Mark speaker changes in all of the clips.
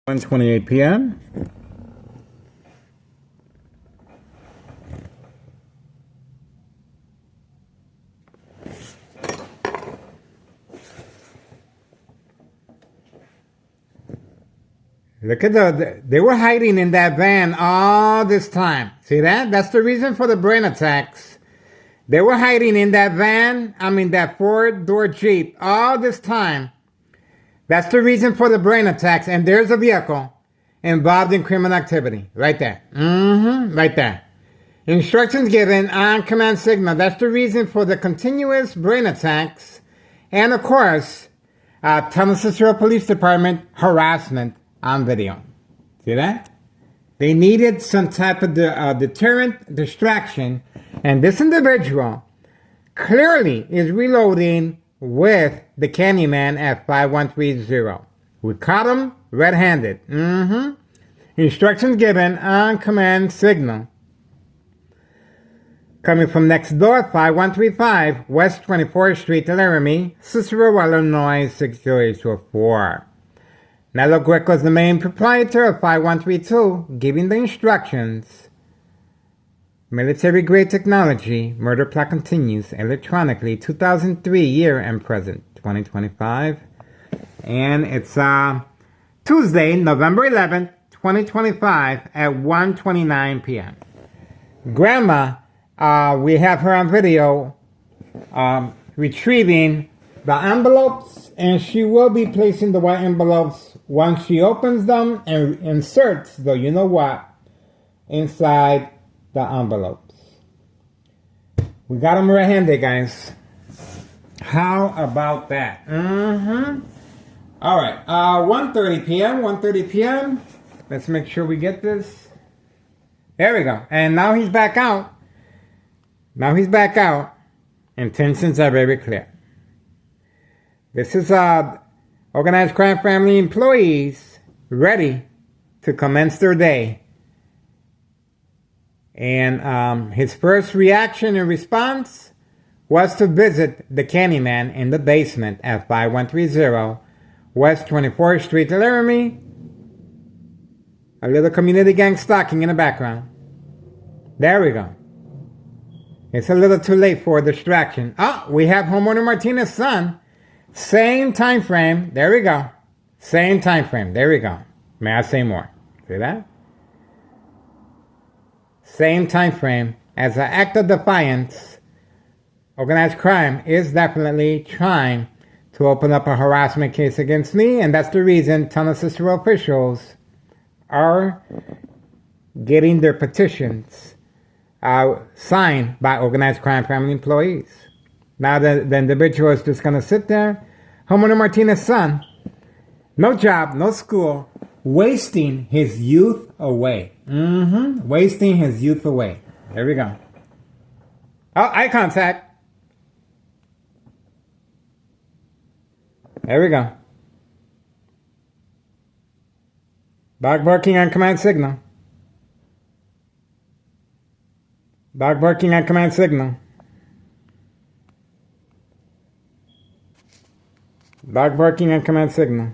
Speaker 1: 1:28 p.m. Look at they were hiding in that van all this time. See that? That's the reason for the brain attacks. They were hiding in that van, that four-door Jeep all this time. That's the reason for the brain attacks. And there's a vehicle involved in criminal activity. Right there. Right there. Instructions given on command signal. That's the reason for the continuous brain attacks. And of course, Tunnel Cicero Police Department harassment on video. See that? They needed some type of deterrent distraction. And this individual clearly is reloading with the Candyman at 5130. We caught him red-handed. Instructions given on command signal. Coming from next door, 5135 West 24th Street, Laramie, Cicero, Illinois, 60804. Nello Greco is the main proprietor of 5132, giving the instructions. Military-grade technology, murder plot continues electronically, 2003 year and present, 2025. And it's Tuesday, November 11th, 2025 at 1:29 p.m. Grandma, we have her on video retrieving the envelopes, and she will be placing the white envelopes once she opens them and inserts the you-know-what inside the envelopes. We got them red-handed, guys. How about that? All right, 1:30 p.m., 1:30 p.m. Let's make sure we get this. There we go. And now he's back out. Now he's back out. Intentions are very clear. This is organized crime family employees ready to commence their day. And his first reaction and response was to visit the Candyman in the basement at 5130 West 24th Street, Laramie. A little community gang stalking in the background. There we go. It's a little too late for a distraction. Oh, we have homeowner Martinez's son. Same time frame. There we go. Same time frame. There we go. May I say more? See that? Same time frame. As an act of defiance, organized crime is definitely trying to open up a harassment case against me, and that's the reason Tunnel Cicero officials are getting their petitions signed by organized crime family employees. Now the individual is just going to sit there. Homeowner Martinez's son, no job, no school, wasting his youth away. Wasting his youth away. There we go. Oh, eye contact. There we go. Dog barking on command signal. Dog barking on command signal. Dog barking on command signal.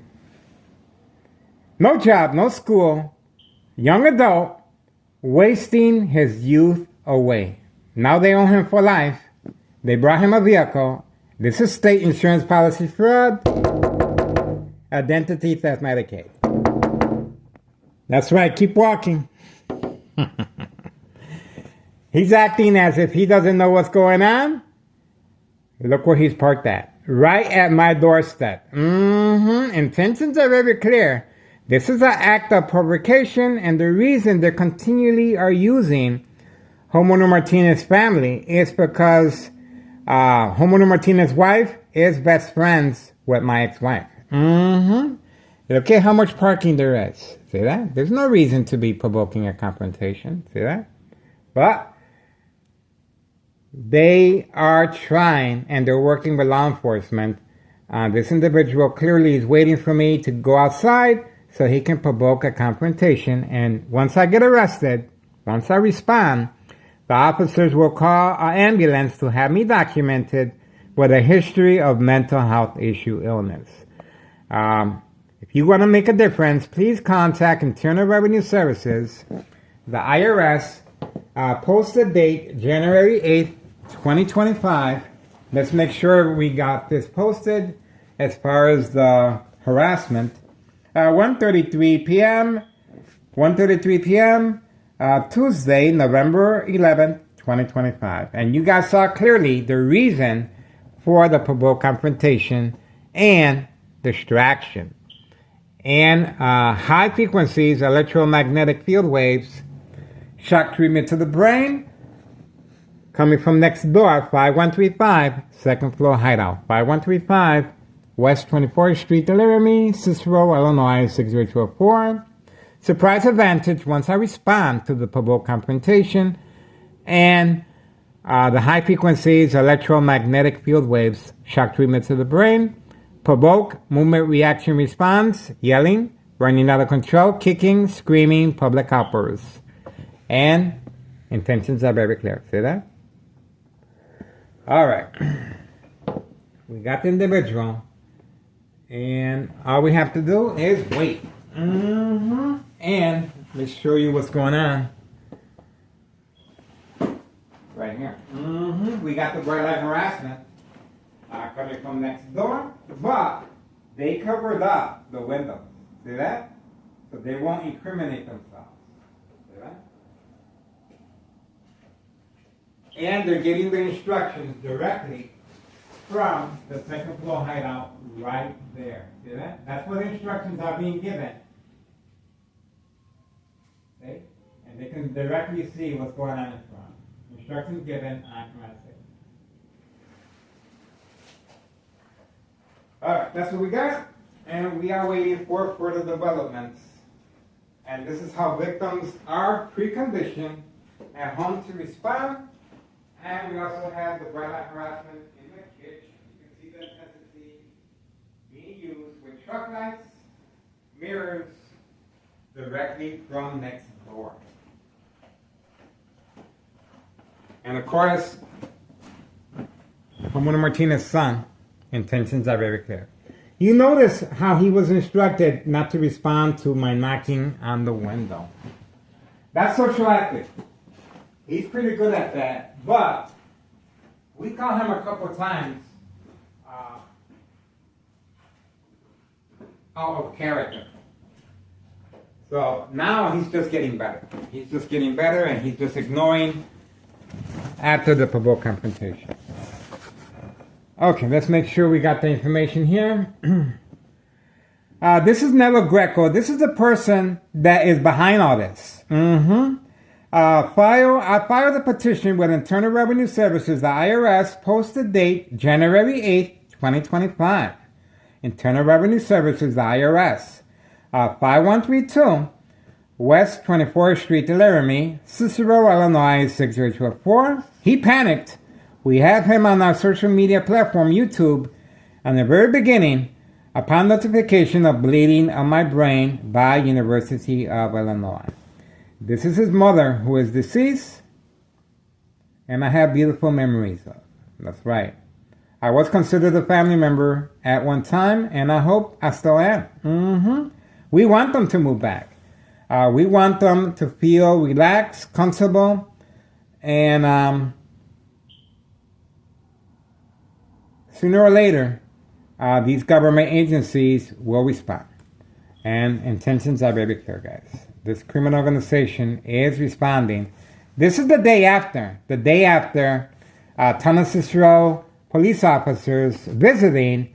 Speaker 1: No job, no school, young adult, wasting his youth away. Now they own him for life. They brought him a vehicle. This is state insurance policy fraud. Identity theft Medicaid. That's right, keep walking. He's acting as if he doesn't know what's going on. Look where he's parked at. Right at my doorstep. Intentions are very clear. This is an act of provocation, and the reason they continually are using homeowner Martinez's family is because homeowner Martinez's wife is best friends with my ex-wife. Look at how much parking there is. See that? There's no reason to be provoking a confrontation. See that? But they are trying, and they're working with law enforcement. This individual clearly is waiting for me to go outside so he can provoke a confrontation. And once I get arrested, once I respond, the officers will call an ambulance to have me documented with a history of mental health issue illness. If If you want to make a difference, please contact Internal Revenue Services, the IRS, posted date January 8th, 2025. Let's make sure we got this posted as far as the harassment. 1:33 p.m. 1:33 p.m. Tuesday, November 11th, 2025. And you guys saw clearly the reason for the provoked confrontation and distraction. And high frequencies, electromagnetic field waves, shock treatment to the brain, coming from next door, 5135, second floor hideout. 5135, West 24th Street, Laramie, Cicero, Illinois, 60204. Surprise advantage once I respond to the provoked confrontation and the high frequencies, electromagnetic field waves, shock treatment to the brain, provoke, movement, reaction, response, yelling, running out of control, kicking, screaming, public outbursts. And intentions are very clear. See that? All right. We got the individual. And all we have to do is wait. And let's show you what's going on. Right here. We got the bright light harassment coming from next door. But they covered up the window. See that? So they won't incriminate themselves. See that? And they're getting the instructions directly from the second floor hideout right there. See that? That's where the instructions are being given. See? And they can directly see what's going on in front. Instructions given on command state. Alright, that's what we got. And we are waiting for further developments. And this is how victims are preconditioned at home to respond. And we also have the bright light harassment in the kitchen. You can see the intensity being used with truck lights, mirrors, directly from next door. And of course, Ramon Martinez's son, intentions are very clear. You notice how he was instructed not to respond to my knocking on the window. That's social ethics. He's pretty good at that, but we caught him a couple times out of character. So now he's just getting better. He's just getting better, and he's just ignoring after the provoked confrontation. Okay, let's make sure we got the information here. This is Nello Greco. This is the person that is behind all this. I filed a petition with Internal Revenue Services, the IRS, posted date January 8th, 2025. Internal Revenue Services, the IRS, 5132 West 24th Street, Laramie, Cicero, Illinois, 60204. He panicked. We have him on our social media platform, YouTube, on the very beginning, upon notification of bleeding on my brain by University of Illinois. This is his mother, who is deceased, and I have beautiful memories of. That's right. I was considered a family member at one time, and I hope I still am. We want them to move back. We want them to feel relaxed, comfortable, and sooner or later, these government agencies will respond. And intentions are very clear, guys. This criminal organization is responding. This is the day after Thomas Cicero police officers visiting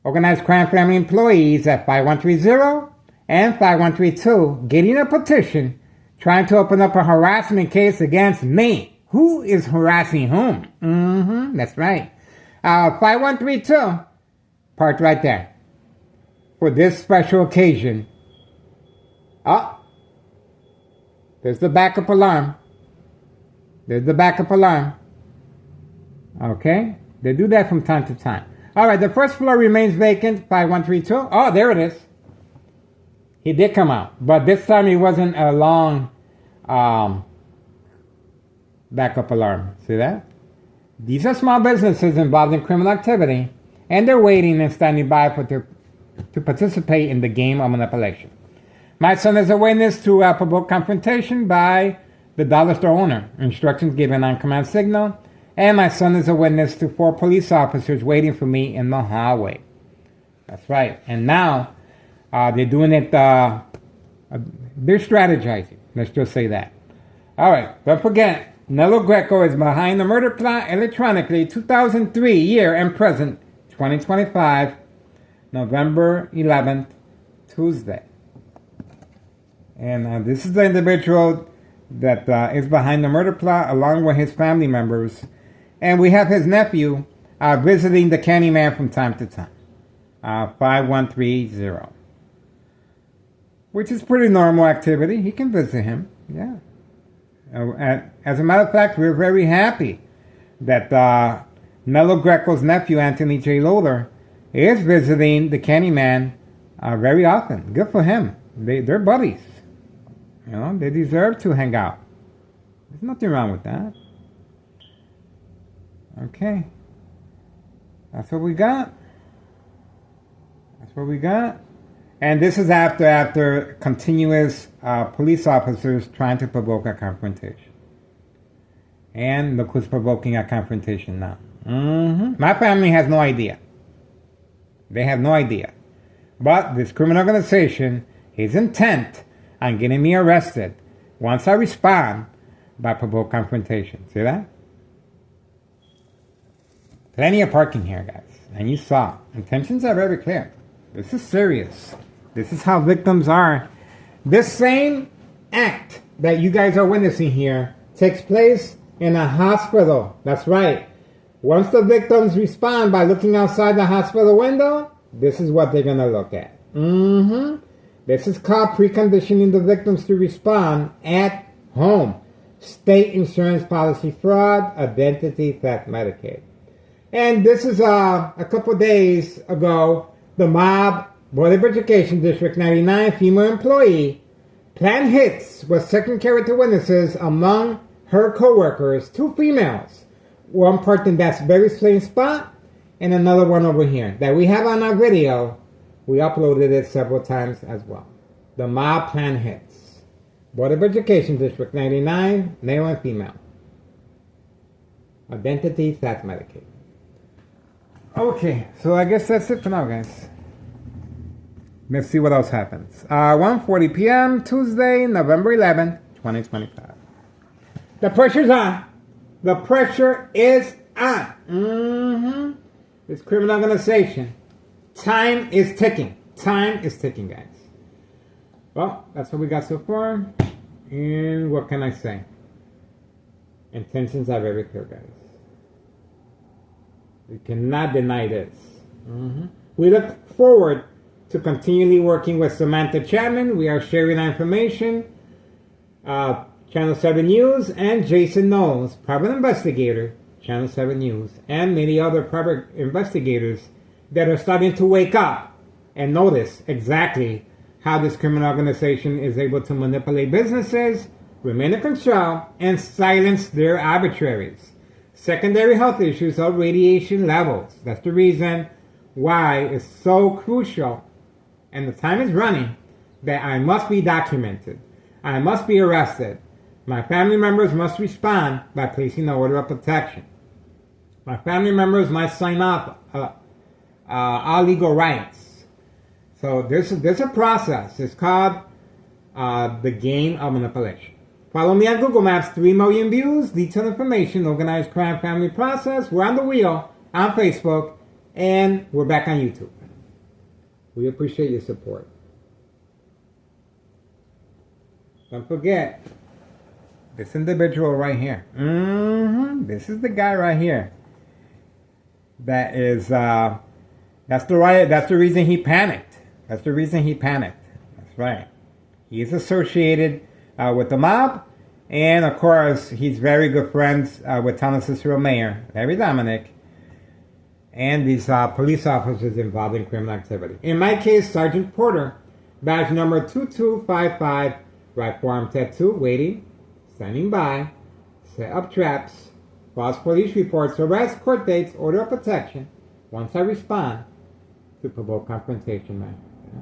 Speaker 1: organized crime family employees at 5130 and 5132, getting a petition trying to open up a harassment case against me. Who is harassing whom? That's right. 5132, parked right there. For this special occasion. Oh, there's the backup alarm. There's the backup alarm. Okay, they do that from time to time. All right, the first floor remains vacant, 5132. Oh, there it is. He did come out, but this time it wasn't a long backup alarm. See that? These are small businesses involved in criminal activity, and they're waiting and standing by for to participate in the game of manipulation. My son is a witness to a provoked confrontation by the dollar store owner. Instructions given on command signal. And my son is a witness to 4 police officers waiting for me in the hallway. That's right. And now they're doing it, they're strategizing. Let's just say that. All right. Don't forget, Nello Greco is behind the murder plot electronically, 2003 year and present, 2025, November 11th, Tuesday. And this is the individual that is behind the murder plot along with his family members. And we have his nephew visiting the Candyman from time to time. 5130. Which is pretty normal activity. He can visit him. Yeah. As a matter of fact, we're very happy that Nello Greco's nephew, Anthony J. Loader, is visiting the Candyman very often. Good for him. They're buddies. You know, they deserve to hang out. There's nothing wrong with that. Okay. That's what we got. That's what we got. And this is after continuous police officers trying to provoke a confrontation. And look who's provoking a confrontation now. My family has no idea. They have no idea. But this criminal organization is intent on getting me arrested once I respond by provoked confrontation. See that? Plenty of parking here, guys. And you saw. Intentions are very clear. This is serious. This is how victims are. This same act that you guys are witnessing here takes place in a hospital. That's right. Once the victims respond by looking outside the hospital window, this is what they're going to look at. This is called preconditioning the victims to respond at home. State insurance policy fraud, identity theft, Medicaid. And this is a couple days ago, the mob, Board of Education District 99 female employee, planned hits with second character witnesses among her co-workers, 2 females. One parked in that very same spot, and another one over here that we have on our video. We uploaded it several times as well. The mob plan hits. Board of Education District 99, male and female. Identity theft, Medicaid. Okay, so I guess that's it for now, guys. Let's see what else happens. 1:40 p.m. Tuesday, November 11th, 2025. The pressure's on. The pressure is on. This criminal organization. Time is ticking. Time is ticking, guys. Well, that's what we got so far. And what can I say? Intentions are very clear, guys. We cannot deny this. We look forward to continually working with Samantha Chapman. We are sharing our information. Channel 7 News and Jason Knowles, private investigator, Channel 7 News, and many other private investigators that are starting to wake up and notice exactly how this criminal organization is able to manipulate businesses, remain in control, and silence their adversaries. Secondary health issues of radiation levels. That's the reason why it's so crucial, and the time is running, that I must be documented. I must be arrested. My family members must respond by placing an order of protection. My family members must sign off all legal rights. So there's a process. It's called the game of manipulation. Follow me on Google Maps, 3 million views, detailed information, organized crime family process. We're on the wheel on Facebook, and we're back on YouTube. We appreciate your support. Don't forget, this individual right here. This is the guy right here. That is, that's the reason he panicked. That's the reason he panicked. That's right. He's associated with the mob, and of course, he's very good friends with Town of Cicero Mayor Larry Dominic, and these police officers involved in criminal activity. In my case, Sergeant Porter, badge number 2255, right forearm tattoo, waiting, standing by, set up traps, false police reports, arrest, court dates, order of protection. Once I respond, to provoke confrontation, man. Yeah.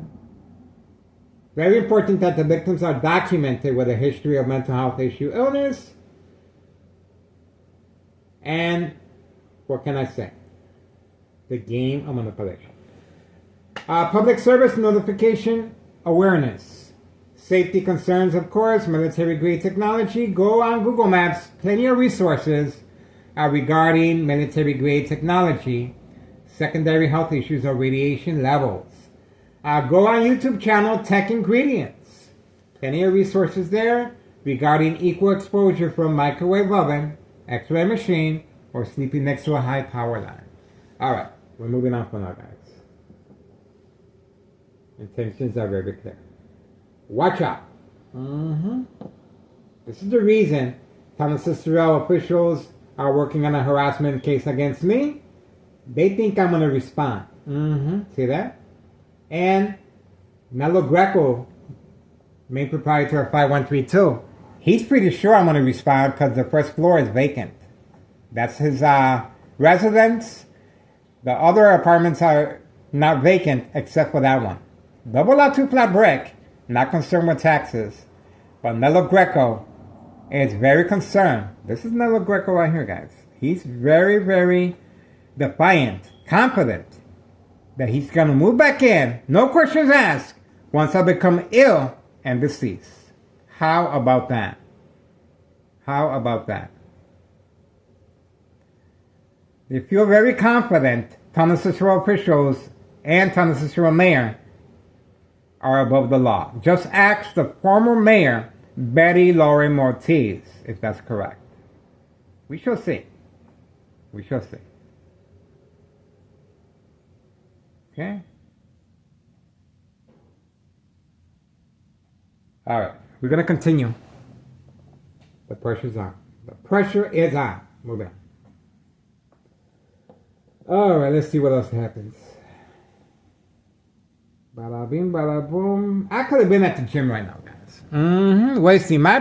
Speaker 1: Very important that the victims are documented with a history of mental health issue, illness, and what can I say? The game of manipulation. Public service notification awareness. Safety concerns, of course, military-grade technology. Go on Google Maps, plenty of resources regarding military-grade technology, secondary health issues or radiation levels. Go on YouTube channel, Tech Ingredients. Plenty of resources there regarding equal exposure from microwave oven, X-ray machine, or sleeping next to a high power line. Alright, we're moving on from now, guys. Intentions are very clear. Watch out. This is the reason Thomas Cicero officials are working on a harassment case against me. They think I'm going to respond. See that? And Nello Greco, main proprietor of 5132, he's pretty sure I'm going to respond because the first floor is vacant. That's his residence. The other apartments are not vacant except for that one. Double out 2 flat brick, not concerned with taxes. But Nello Greco is very concerned. This is Nello Greco right here, guys. He's very, very defiant, confident that he's going to move back in, no questions asked, once I become ill and deceased. How about that? How about that? They feel very confident Thomas Cicero officials and Thomas Cicero mayor are above the law. Just ask the former mayor, Betty Lauren Ortiz, if that's correct. We shall see. We shall see. Okay? All right. We're going to continue. The pressure's on. The pressure is on. Move on. All right. Let's see what else happens. Bada bing, bada boom. I could have been at the gym right now, guys. Wasting my